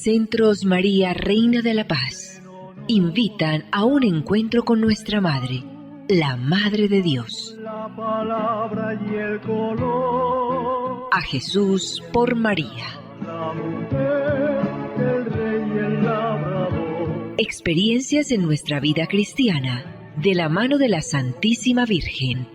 Centros María, Reina de la Paz, invitan a un encuentro con nuestra Madre, la Madre de Dios. La palabra y el color. A Jesús por María. La mujer, el rey y el labrador. Experiencias en nuestra vida cristiana, de la mano de la Santísima Virgen.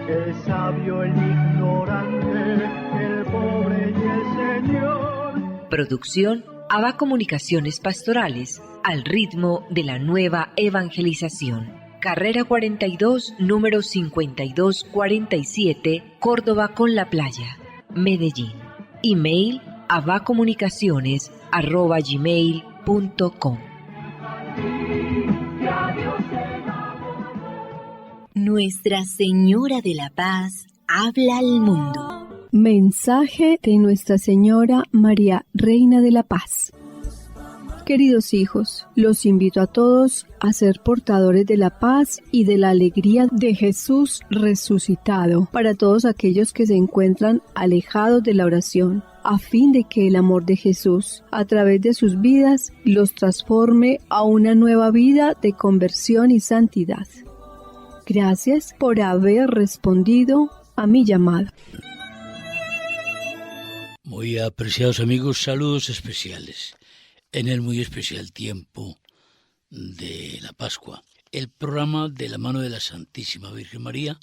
El sabio, el ignorante, el pobre y el Señor. Producción ABA Comunicaciones Pastorales, al ritmo de la nueva evangelización. Carrera 42, número 5247, Córdoba con la Playa, Medellín. Email abacomunicaciones@gmail.com. Nuestra Señora de la Paz habla al mundo. Mensaje de Nuestra Señora María, Reina de la Paz. Queridos hijos, los invito a todos a ser portadores de la paz y de la alegría de Jesús resucitado para todos aquellos que se encuentran alejados de la oración, a fin de que el amor de Jesús, a través de sus vidas, los transforme a una nueva vida de conversión y santidad. Gracias por haber respondido a mi llamado. Muy apreciados amigos, saludos especiales en el muy especial tiempo de la Pascua. El programa de la mano de la Santísima Virgen María,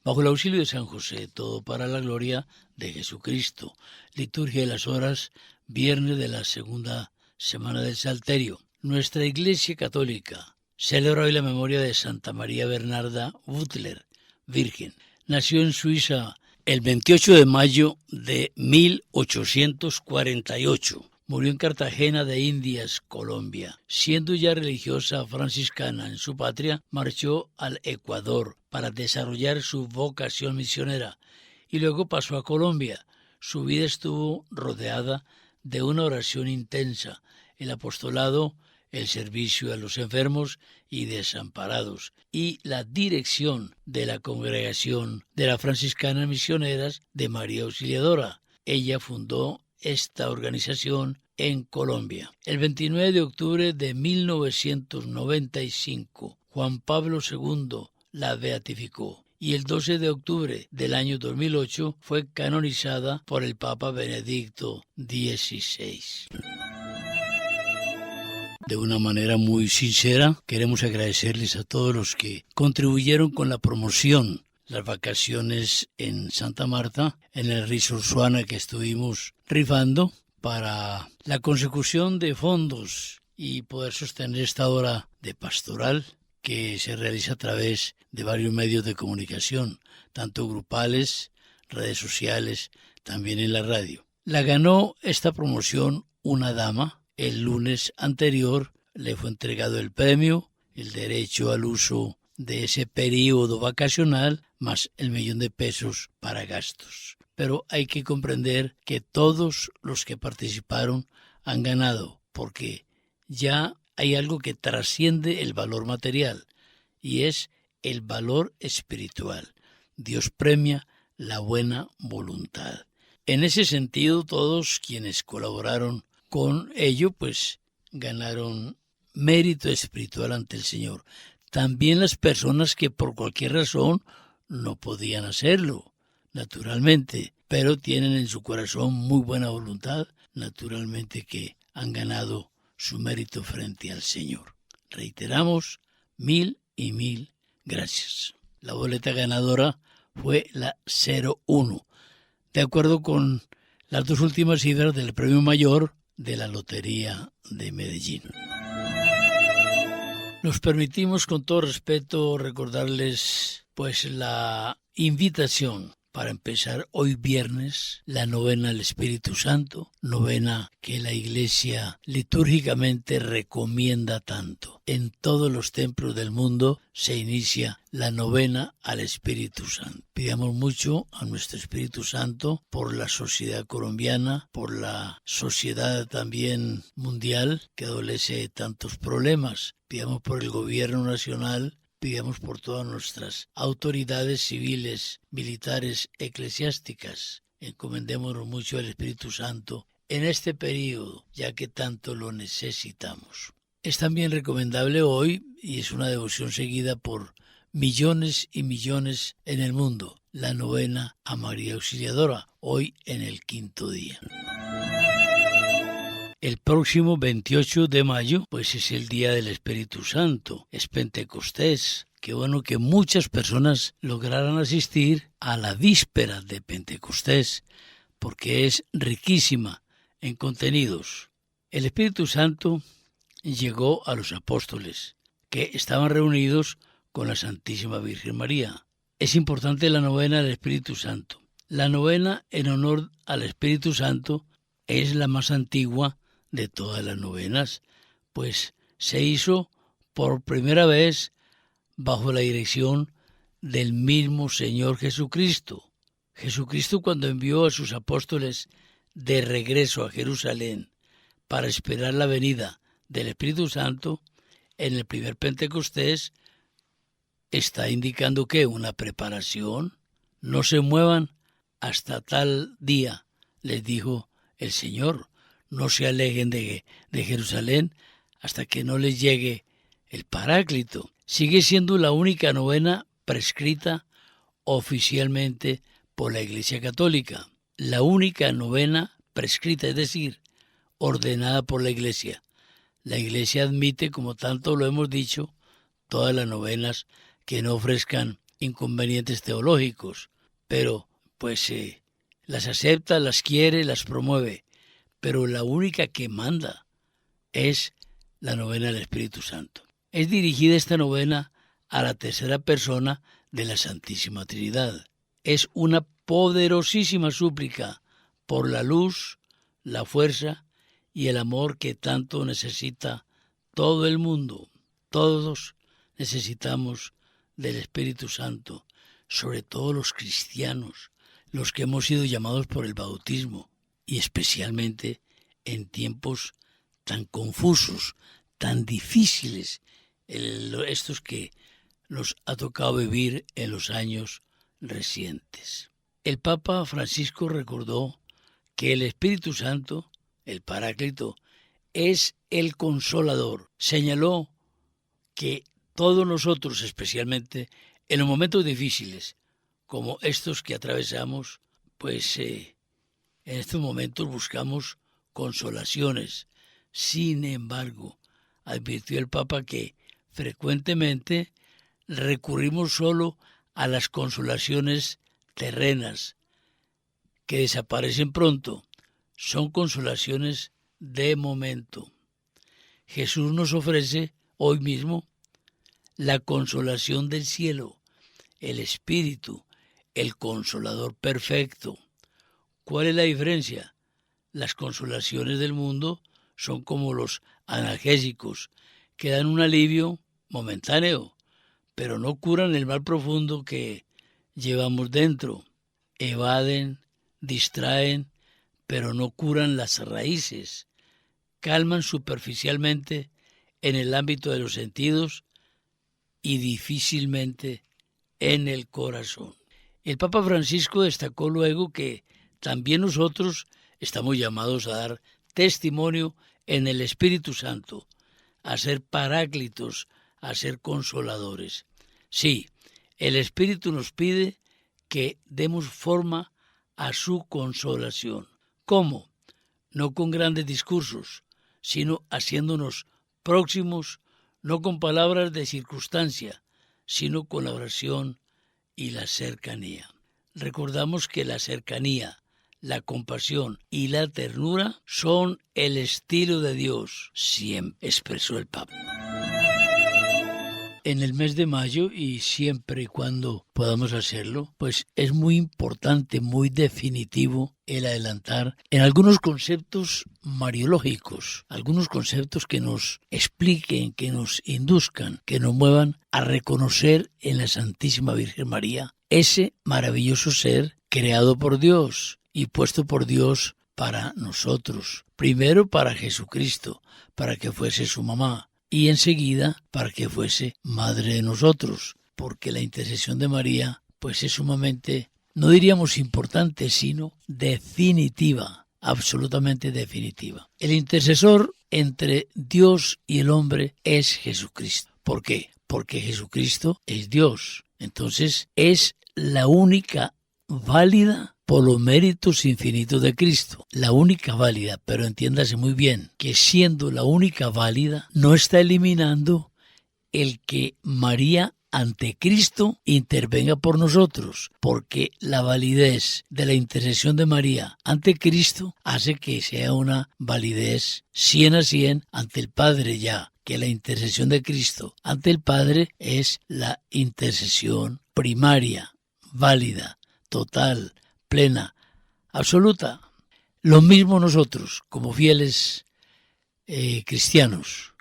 bajo el auxilio de San José, todo para la gloria de Jesucristo. Liturgia de las horas, viernes de la segunda semana del Salterio. Nuestra Iglesia Católica celebra hoy la memoria de Santa María Bernarda Butler, Virgen. Nació en Suiza el 28 de mayo de 1848. Murió en Cartagena de Indias, Colombia. Siendo ya religiosa franciscana en su patria, marchó al Ecuador para desarrollar su vocación misionera y luego pasó a Colombia. Su vida estuvo rodeada de una oración intensa, el apostolado, el servicio a los enfermos y desamparados y la dirección de la congregación de las franciscanas misioneras de María Auxiliadora. Ella fundó esta organización en Colombia. El 29 de octubre de 1995, Juan Pablo II la beatificó y el 12 de octubre del año 2008 fue canonizada por el Papa Benedicto XVI. De una manera muy sincera, queremos agradecerles a todos los que contribuyeron con la promoción, las vacaciones en Santa Marta, en el Resort Suana que estuvimos rifando para la consecución de fondos y poder sostener esta hora de pastoral que se realiza a través de varios medios de comunicación, tanto grupales, redes sociales, también en la radio. La ganó esta promoción una dama. El lunes anterior le fue entregado el premio, el derecho al uso de ese periodo vacacional, más el $1.000.000 para gastos. Pero hay que comprender que todos los que participaron han ganado, porque ya hay algo que trasciende el valor material, y es el valor espiritual. Dios premia la buena voluntad. En ese sentido, todos quienes colaboraron con ello, pues ganaron mérito espiritual ante el Señor. También las personas que por cualquier razón no podían hacerlo, naturalmente, pero tienen en su corazón muy buena voluntad, naturalmente que han ganado su mérito frente al Señor. Reiteramos, 1000 y 1000 gracias. La boleta ganadora fue la 01, de acuerdo con las dos últimas cifras del premio mayor de la Lotería de Medellín. Nos permitimos con todo respeto recordarles pues la invitación para empezar hoy viernes la novena al Espíritu Santo, novena que la Iglesia litúrgicamente recomienda tanto. En todos los templos del mundo se inicia la novena al Espíritu Santo. Pidamos mucho a nuestro Espíritu Santo por la sociedad colombiana, por la sociedad también mundial que adolece de tantos problemas. Pidamos por el gobierno nacional, pidamos por todas nuestras autoridades civiles, militares, eclesiásticas. Encomendémonos mucho al Espíritu Santo en este periodo, ya que tanto lo necesitamos. Es también recomendable hoy, y es una devoción seguida por millones y millones en el mundo, la novena a María Auxiliadora, hoy en el 5º día. El próximo 28 de mayo, pues es el Día del Espíritu Santo, es Pentecostés. Qué bueno que muchas personas lograran asistir a la víspera de Pentecostés, porque es riquísima en contenidos. El Espíritu Santo llegó a los apóstoles, que estaban reunidos con la Santísima Virgen María. Es importante la novena del Espíritu Santo. La novena en honor al Espíritu Santo es la más antigua de todas las novenas, pues se hizo por primera vez bajo la dirección del mismo Señor Jesucristo. Jesucristo, cuando envió a sus apóstoles de regreso a Jerusalén para esperar la venida del Espíritu Santo, en el primer Pentecostés está indicando que una preparación. No se muevan hasta tal día, les dijo el Señor. No se alejen de Jerusalén hasta que no les llegue el Paráclito. Sigue siendo la única novena prescrita oficialmente por la Iglesia Católica. La única novena prescrita, es decir, ordenada por la Iglesia. La Iglesia admite, como tanto lo hemos dicho, todas las novenas que no ofrezcan inconvenientes teológicos, pero pues las acepta, las quiere, las promueve. Pero la única que manda es la novena del Espíritu Santo. Es dirigida esta novena a la tercera persona de la Santísima Trinidad. Es una poderosísima súplica por la luz, la fuerza y el amor que tanto necesita todo el mundo. Todos necesitamos del Espíritu Santo, sobre todo los cristianos, los que hemos sido llamados por el bautismo, y especialmente en tiempos tan confusos, tan difíciles, estos que nos ha tocado vivir en los años recientes. El Papa Francisco recordó que el Espíritu Santo, el Paráclito, es el Consolador. Señaló que todos nosotros, especialmente en los momentos difíciles, como estos que atravesamos, pues en estos momentos buscamos consolaciones. Sin embargo, advirtió el Papa que frecuentemente recurrimos solo a las consolaciones terrenas, que desaparecen pronto. Son consolaciones de momento. Jesús nos ofrece hoy mismo la consolación del cielo, el Espíritu, el Consolador perfecto. ¿Cuál es la diferencia? Las consolaciones del mundo son como los analgésicos, que dan un alivio momentáneo, pero no curan el mal profundo que llevamos dentro. Evaden, distraen, pero no curan las raíces. Calman superficialmente en el ámbito de los sentidos y difícilmente en el corazón. El Papa Francisco destacó luego que también nosotros estamos llamados a dar testimonio en el Espíritu Santo, a ser paráclitos, a ser consoladores. Sí, el Espíritu nos pide que demos forma a su consolación. ¿Cómo? No con grandes discursos, sino haciéndonos próximos, no con palabras de circunstancia, sino con la oración y la cercanía. Recordamos que la cercanía, la compasión y la ternura son el estilo de Dios, siempre expresó el Papa. En el mes de mayo, y siempre y cuando podamos hacerlo, pues es muy importante, muy definitivo el adelantar en algunos conceptos mariológicos, algunos conceptos que nos expliquen, que nos induzcan, que nos muevan a reconocer en la Santísima Virgen María ese maravilloso ser creado por Dios y puesto por Dios para nosotros. Primero para Jesucristo, para que fuese su mamá, y enseguida para que fuese madre de nosotros, porque la intercesión de María pues es sumamente, no diríamos importante, sino definitiva absolutamente definitiva. El intercesor entre Dios y el hombre es Jesucristo. ¿Por qué? Porque Jesucristo es Dios. Entonces es la única válida por los méritos infinitos de Cristo. La única válida, pero entiéndase muy bien, que siendo la única válida, no está eliminando el que María ante Cristo intervenga por nosotros, porque la validez de la intercesión de María ante Cristo hace que sea una validez 100 a 100 ante el Padre, ya que la intercesión de Cristo ante el Padre es la intercesión primaria, válida, total, plena, absoluta. Lo mismo nosotros, como fieles cristianos,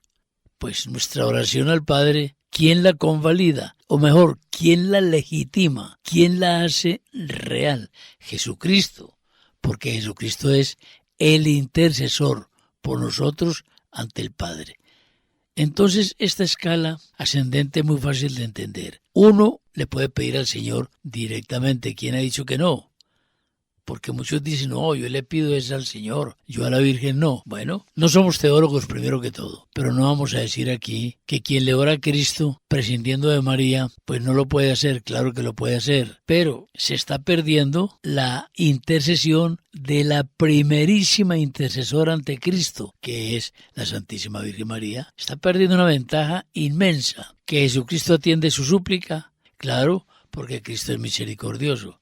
pues nuestra oración al Padre, ¿quién la convalida? O mejor, ¿quién la legitima? ¿Quién la hace real? Jesucristo, porque Jesucristo es el intercesor por nosotros ante el Padre. Entonces, esta escala ascendente es muy fácil de entender. Uno le puede pedir al Señor directamente. ¿Quién ha dicho que no? Porque muchos dicen, no, yo le pido eso al Señor, yo a la Virgen no. Bueno, no somos teólogos primero que todo, pero no vamos a decir aquí que quien le ora a Cristo prescindiendo de María, pues no lo puede hacer. Claro que lo puede hacer, pero se está perdiendo la intercesión de la primerísima intercesora ante Cristo, que es la Santísima Virgen María. Está perdiendo una ventaja inmensa, que Jesucristo atiende su súplica, claro, porque Cristo es misericordioso.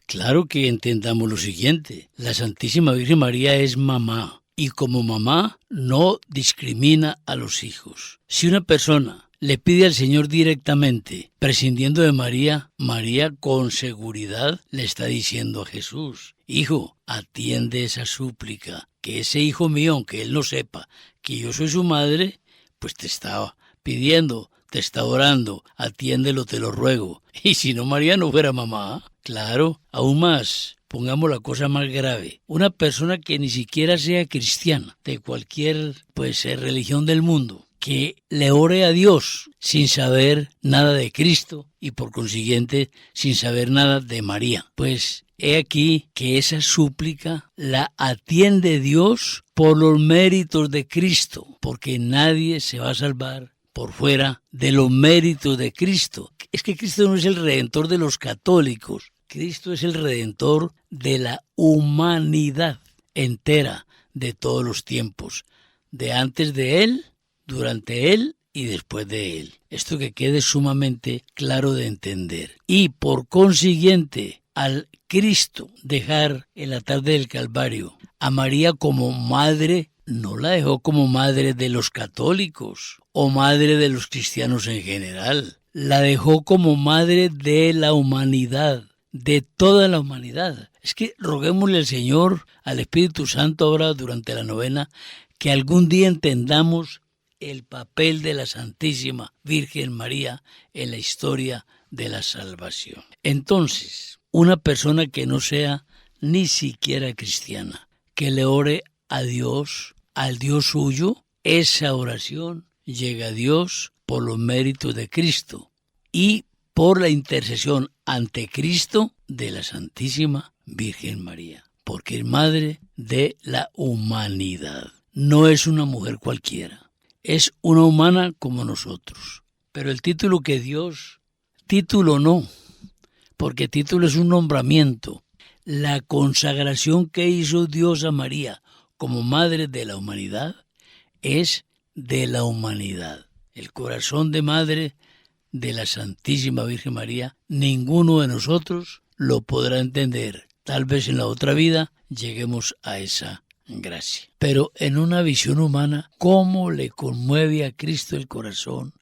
Claro que entendamos lo siguiente, la Santísima Virgen María es mamá y como mamá no discrimina a los hijos. Si una persona le pide al Señor directamente, prescindiendo de María, María con seguridad le está diciendo a Jesús, hijo, atiende esa súplica, que ese hijo mío, aunque él no sepa que yo soy su madre, pues te está pidiendo, te está orando, atiéndelo, te lo ruego. Y si no, María no fuera mamá. Claro, aún más, pongamos la cosa más grave. Una persona que ni siquiera sea cristiana, de cualquier religión del mundo, que le ore a Dios sin saber nada de Cristo y por consiguiente sin saber nada de María. Pues he aquí que esa súplica la atiende Dios por los méritos de Cristo, porque nadie se va a salvar por fuera de los méritos de Cristo. Es que Cristo no es el redentor de los católicos, Cristo es el redentor de la humanidad entera de todos los tiempos, de antes de Él, durante Él y después de Él. Esto que quede sumamente claro de entender. Y por consiguiente, al Cristo dejar el altar del Calvario a María como madre, no la dejó como madre de los católicos o madre de los cristianos en general. La dejó como madre de la humanidad, de toda la humanidad. Es que roguémosle al Señor, al Espíritu Santo ahora durante la novena, que algún día entendamos el papel de la Santísima Virgen María en la historia de la salvación. Entonces, una persona que no sea ni siquiera cristiana, que le ore a Dios, al Dios suyo, esa oración llega a Dios por los méritos de Cristo y por la intercesión ante Cristo de la Santísima Virgen María, porque es madre de la humanidad. No es una mujer cualquiera, es una humana como nosotros. Pero el título que Dios, título no, porque título es un nombramiento. La consagración que hizo Dios a María como madre de la humanidad es de la humanidad. El corazón de madre de la Santísima Virgen María, ninguno de nosotros lo podrá entender. Tal vez en la otra vida lleguemos a esa gracia. Pero en una visión humana, ¿cómo le conmueve a Cristo el corazón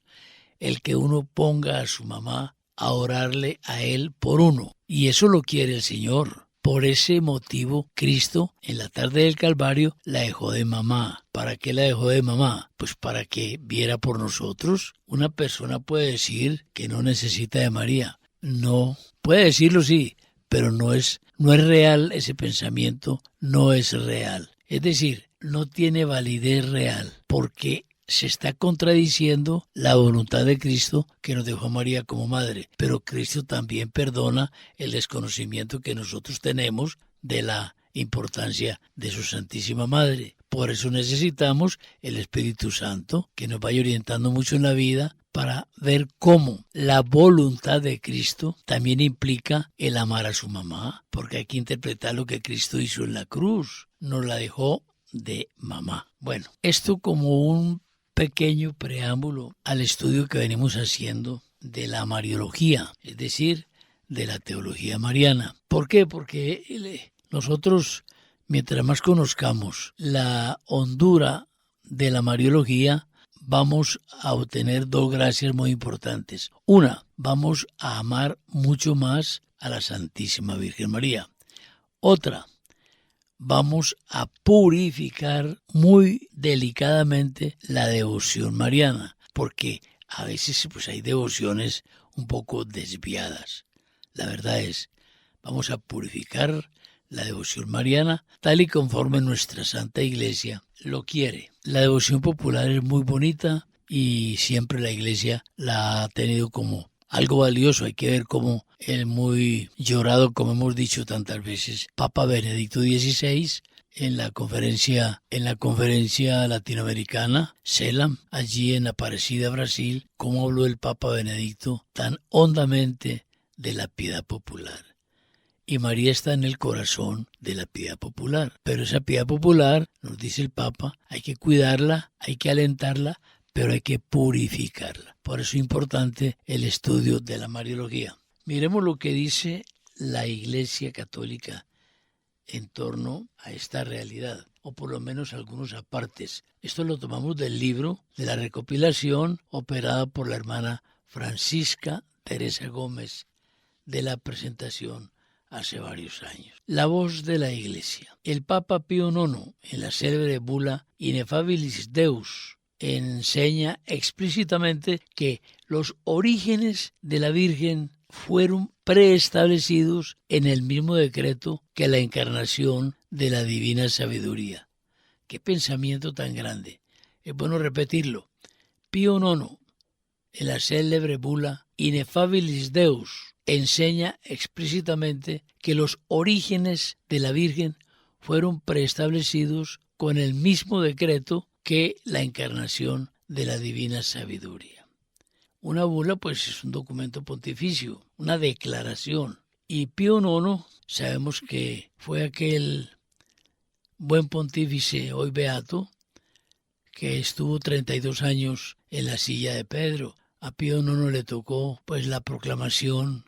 el que uno ponga a su mamá a orarle a Él por uno? Y eso lo quiere el Señor. Por ese motivo, Cristo, en la tarde del Calvario, la dejó de mamá. ¿Para qué la dejó de mamá? Pues para que viera por nosotros. Una persona puede decir que no necesita de María. No, puede decirlo sí, pero no es real ese pensamiento, no es real. Es decir, no tiene validez real, porque se está contradiciendo la voluntad de Cristo que nos dejó a María como madre, pero Cristo también perdona el desconocimiento que nosotros tenemos de la importancia de su Santísima Madre. Por eso necesitamos el Espíritu Santo, que nos vaya orientando mucho en la vida para ver cómo la voluntad de Cristo también implica el amar a su mamá, porque hay que interpretar lo que Cristo hizo en la cruz, nos la dejó de mamá. Bueno, esto como un pequeño preámbulo al estudio que venimos haciendo de la Mariología, es decir, de la teología mariana. ¿Por qué? Porque nosotros, mientras más conozcamos la hondura de la Mariología, vamos a obtener dos gracias muy importantes. Una, vamos a amar mucho más a la Santísima Virgen María. Otra, vamos a purificar muy delicadamente la devoción mariana, porque a veces pues hay devociones un poco desviadas. La verdad es, vamos a purificar la devoción mariana tal y conforme nuestra Santa Iglesia lo quiere. La devoción popular es muy bonita y siempre la Iglesia la ha tenido como algo valioso. Hay que ver cómo el muy llorado, como hemos dicho tantas veces, Papa Benedicto XVI, en la conferencia latinoamericana, CELAM, allí en Aparecida, Brasil, cómo habló el Papa Benedicto tan hondamente de la piedad popular. Y María está en el corazón de la piedad popular. Pero esa piedad popular, nos dice el Papa, hay que cuidarla, hay que alentarla, pero hay que purificarla. Por eso es importante el estudio de la Mariología. Miremos lo que dice la Iglesia Católica en torno a esta realidad, o por lo menos algunos apartes. Esto lo tomamos del libro de la recopilación operada por la hermana Francisca Teresa Gómez de la Presentación hace varios años. La voz de la Iglesia. El Papa Pío IX, en la célebre bula Ineffabilis Deus, enseña explícitamente que los orígenes de la Virgen fueron preestablecidos en el mismo decreto que la encarnación de la divina sabiduría. ¡Qué pensamiento tan grande! Es bueno repetirlo. Pío IX, en la célebre bula Ineffabilis Deus, enseña explícitamente que los orígenes de la Virgen fueron preestablecidos con el mismo decreto que la encarnación de la divina sabiduría. Una bula, pues, es un documento pontificio, una declaración. Y Pío IX, sabemos que fue aquel buen pontífice, hoy beato, que estuvo 32 años en la silla de Pedro. A Pío IX le tocó, pues, la proclamación,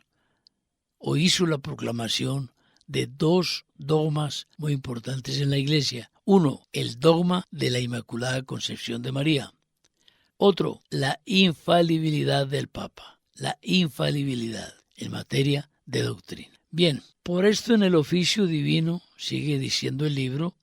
o hizo la proclamación de dos dogmas muy importantes en la Iglesia. Uno, el dogma de la Inmaculada Concepción de María. Otro, la infalibilidad del Papa, la infalibilidad en materia de doctrina. Bien, por esto en el oficio divino, sigue diciendo el libro,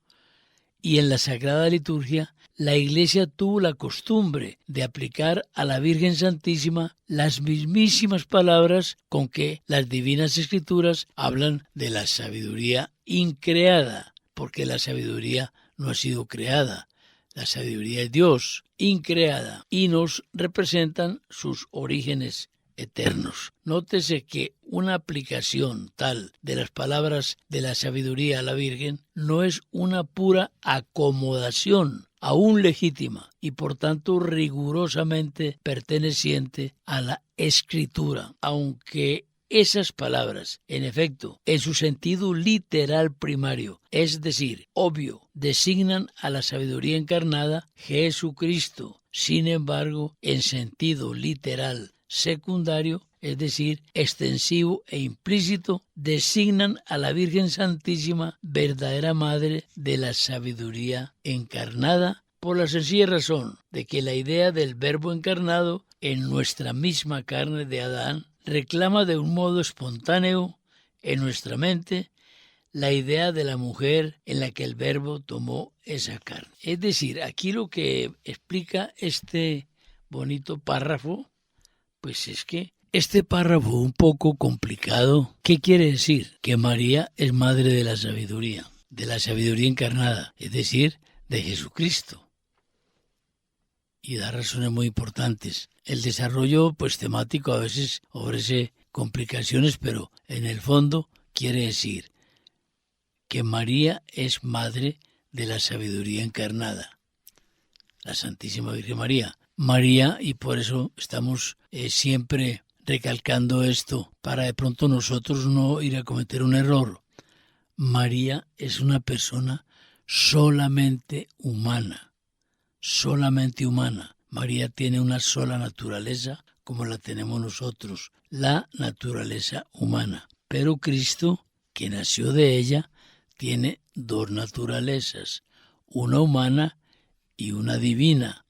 y en la Sagrada Liturgia, la Iglesia tuvo la costumbre de aplicar a la Virgen Santísima las mismísimas palabras con que las divinas escrituras hablan de la sabiduría increada, porque la sabiduría no ha sido creada. La sabiduría es Dios, increada, y nos representan sus orígenes eternos. Nótese que una aplicación tal de las palabras de la sabiduría a la Virgen no es una pura acomodación, aún legítima, y por tanto rigurosamente perteneciente a la Escritura, aunque esas palabras, en efecto, en su sentido literal primario, es decir, obvio, designan a la sabiduría encarnada, Jesucristo. Sin embargo, en sentido literal secundario, es decir, extensivo e implícito, designan a la Virgen Santísima, verdadera Madre de la sabiduría encarnada, por la sencilla razón de que la idea del Verbo encarnado en nuestra misma carne de Adán reclama de un modo espontáneo en nuestra mente la idea de la mujer en la que el Verbo tomó esa carne. Es decir, aquí lo que explica este bonito párrafo, pues es que este párrafo un poco complicado, ¿qué quiere decir? Que María es madre de la sabiduría encarnada, es decir, de Jesucristo. y da razones muy importantes. El desarrollo pues temático a veces ofrece complicaciones, pero en el fondo quiere decir que María es madre de la sabiduría encarnada, la Santísima Virgen María. María, y por eso estamos siempre recalcando esto, para de pronto nosotros no ir a cometer un error. María es una persona solamente humana, solamente humana. María tiene una sola naturaleza como la tenemos nosotros, la naturaleza humana. Pero Cristo, que nació de ella, tiene dos naturalezas, una humana y una divina.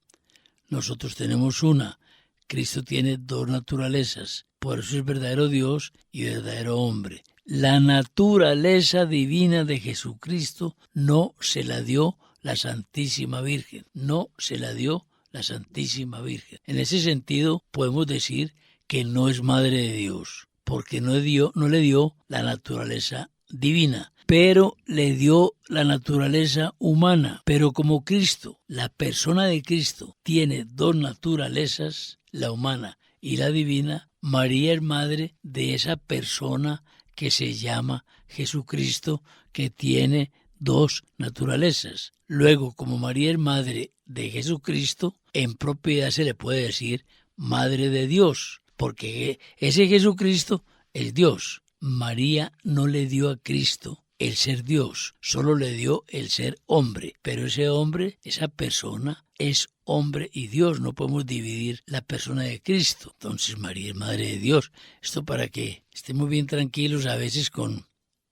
Nosotros tenemos una. Cristo tiene dos naturalezas, por eso es verdadero Dios y verdadero hombre. La naturaleza divina de Jesucristo no se la dio la Santísima Virgen, no se la dio la Santísima Virgen. En ese sentido podemos decir que no es madre de Dios, porque no le dio la naturaleza divina, pero le dio la naturaleza humana. Pero como Cristo, la persona de Cristo, tiene dos naturalezas, la humana y la divina, María es madre de esa persona que se llama Jesucristo, que tiene dos naturalezas. Luego, como María es madre de Jesucristo, en propiedad se le puede decir madre de Dios, porque ese Jesucristo es Dios. María no le dio a Cristo el ser Dios, solo le dio el ser hombre, pero ese hombre, esa persona, es hombre y Dios. No podemos dividir la persona de Cristo. Entonces María es madre de Dios. Esto para que estemos bien tranquilos a veces con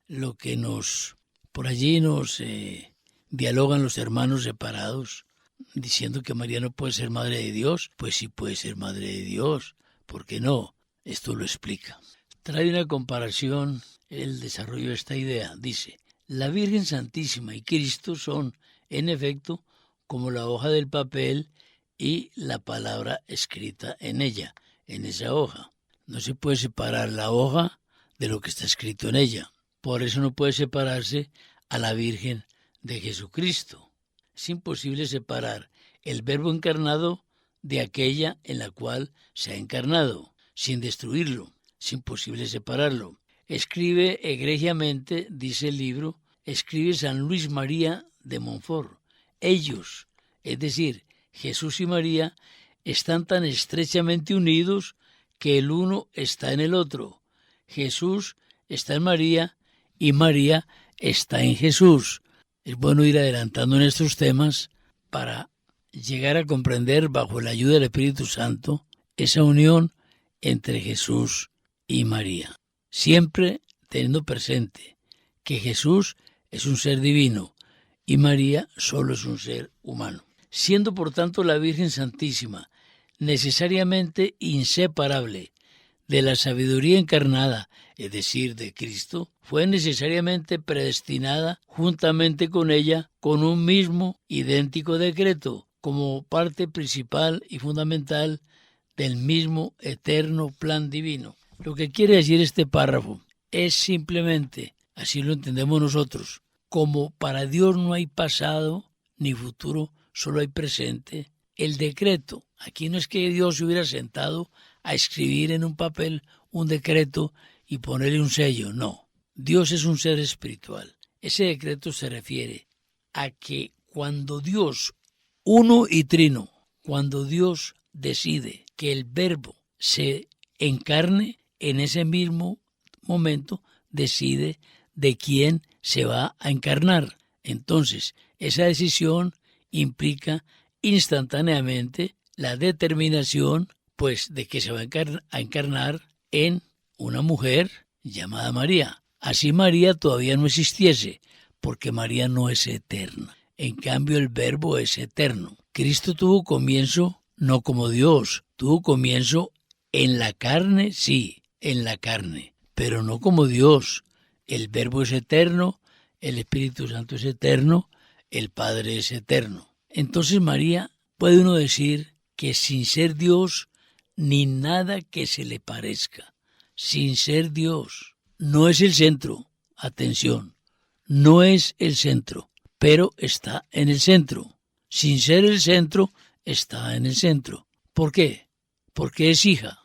lo que por allí nos dialogan los hermanos separados, diciendo que María no puede ser madre de Dios. Pues sí puede ser madre de Dios, ¿por qué no? Esto lo explica. Trae una comparación el desarrollo de esta idea. Dice, la Virgen Santísima y Cristo son, en efecto, como la hoja del papel y la palabra escrita en ella, en esa hoja. No se puede separar la hoja de lo que está escrito en ella. Por eso no puede separarse a la Virgen de Jesucristo. Es imposible separar el Verbo encarnado de aquella en la cual se ha encarnado, sin destruirlo. Es imposible separarlo. Escribe egregiamente, dice el libro, escribe San Luis María de Montfort. Ellos, es decir, Jesús y María, están tan estrechamente unidos que el uno está en el otro. Jesús está en María y María está en Jesús. Es bueno ir adelantando en estos temas para llegar a comprender, bajo la ayuda del Espíritu Santo, esa unión entre Jesús y María. Siempre teniendo presente que Jesús es un ser divino y María solo es un ser humano. Siendo por tanto la Virgen Santísima necesariamente inseparable de la sabiduría encarnada, es decir, de Cristo, fue necesariamente predestinada juntamente con ella con un mismo idéntico decreto, como parte principal y fundamental del mismo eterno plan divino. Lo que quiere decir este párrafo es simplemente, así lo entendemos nosotros, como para Dios no hay pasado ni futuro, solo hay presente, el decreto. Aquí no es que Dios se hubiera sentado a escribir en un papel un decreto y ponerle un sello, no. Dios es un ser espiritual. Ese decreto se refiere a que cuando Dios, uno y trino, cuando Dios decide que el Verbo se encarne, en ese mismo momento decide de quién se va a encarnar. Entonces, esa decisión implica instantáneamente la determinación, pues, de que se va a encarnar en una mujer llamada María. Así María todavía no existiese, porque María no es eterna. En cambio, el Verbo es eterno. Cristo tuvo comienzo no como Dios, tuvo comienzo en la carne, sí, en la carne, pero no como Dios. El Verbo es eterno, el Espíritu Santo es eterno, el Padre es eterno. Entonces María, puede uno decir que sin ser Dios, ni nada que se le parezca, sin ser Dios, no es el centro, atención, no es el centro, pero está en el centro. Sin ser el centro, está en el centro. ¿Por qué? Porque es hija.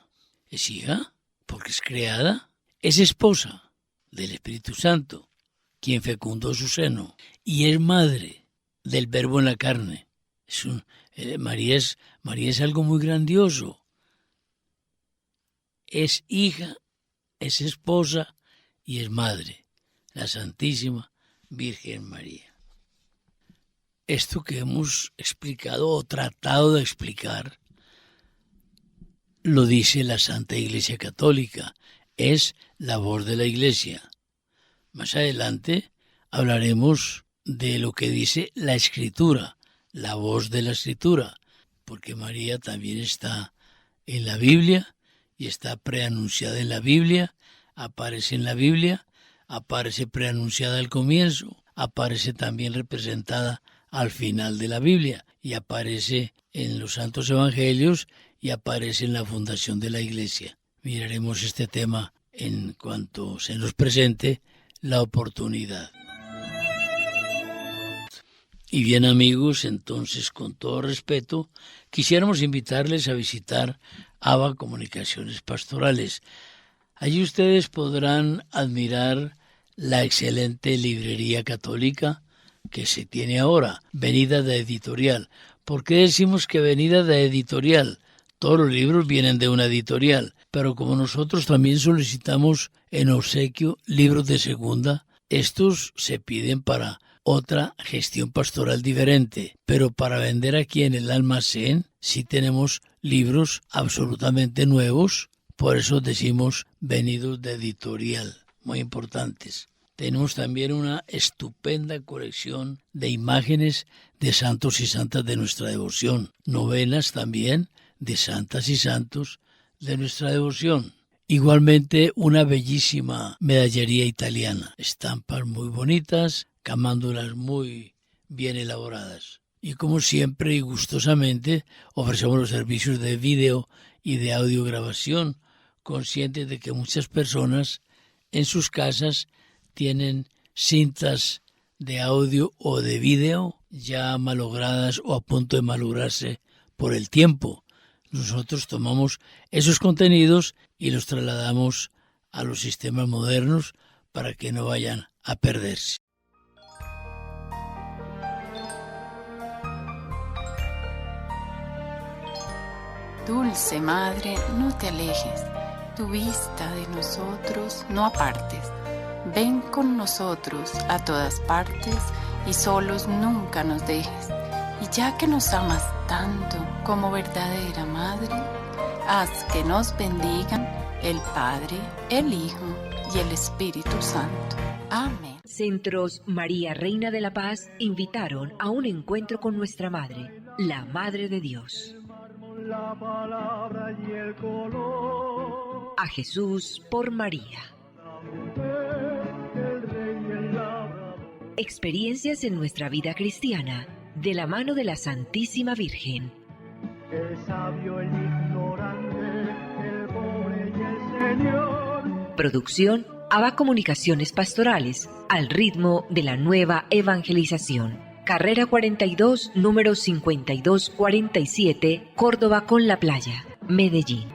Es hija porque es creada. Es esposa del Espíritu Santo, quien fecundó su seno. Y es madre del Verbo en la carne. María es algo muy grandioso. Es hija, es esposa y es madre. La Santísima Virgen María. Esto que hemos explicado o tratado de explicar lo dice la Santa Iglesia Católica, es la voz de la Iglesia. Más adelante hablaremos de lo que dice la Escritura, la voz de la Escritura, porque María también está en la Biblia y está preanunciada en la Biblia, aparece en la Biblia, aparece preanunciada al comienzo, aparece también representada al final de la Biblia y aparece en los Santos Evangelios y aparece en la fundación de la Iglesia. Miraremos este tema en cuanto se nos presente la oportunidad. Y bien, amigos, entonces, con todo respeto, quisiéramos invitarles a visitar ABA Comunicaciones Pastorales. Allí ustedes podrán admirar la excelente librería católica que se tiene ahora, venida de editorial. ¿Por qué decimos que venida de editorial? Todos los libros vienen de una editorial, pero como nosotros también solicitamos en obsequio libros de segunda, estos se piden para otra gestión pastoral diferente, pero para vender aquí en el almacén sí tenemos libros absolutamente nuevos, por eso decimos venidos de editorial, muy importantes. Tenemos también una estupenda colección de imágenes de santos y santas de nuestra devoción, novenas también de santas y santos de nuestra devoción. Igualmente una bellísima medallería italiana, estampas muy bonitas, camándulas muy bien elaboradas. Y como siempre y gustosamente ofrecemos los servicios de video y de audiograbación, conscientes de que muchas personas en sus casas tienen cintas de audio o de video ya malogradas o a punto de malograrse por el tiempo. Nosotros tomamos esos contenidos y los trasladamos a los sistemas modernos para que no vayan a perderse. Dulce Madre, no te alejes, tu vista de nosotros no apartes. Ven con nosotros a todas partes y solos nunca nos dejes. Y ya que nos amas tanto como verdadera Madre, haz que nos bendigan el Padre, el Hijo y el Espíritu Santo. Amén. Centros María Reina de la Paz invitaron a un encuentro con nuestra Madre, la Madre de Dios. La palabra y el color. A Jesús por María. El rey y el labrador. Experiencias en nuestra vida cristiana de la mano de la Santísima Virgen. El sabio, el ignorante, el pobre y el Señor. Producción ABA Comunicaciones Pastorales, al ritmo de la nueva evangelización. Carrera 42, número 5247, Córdoba con la Playa, Medellín.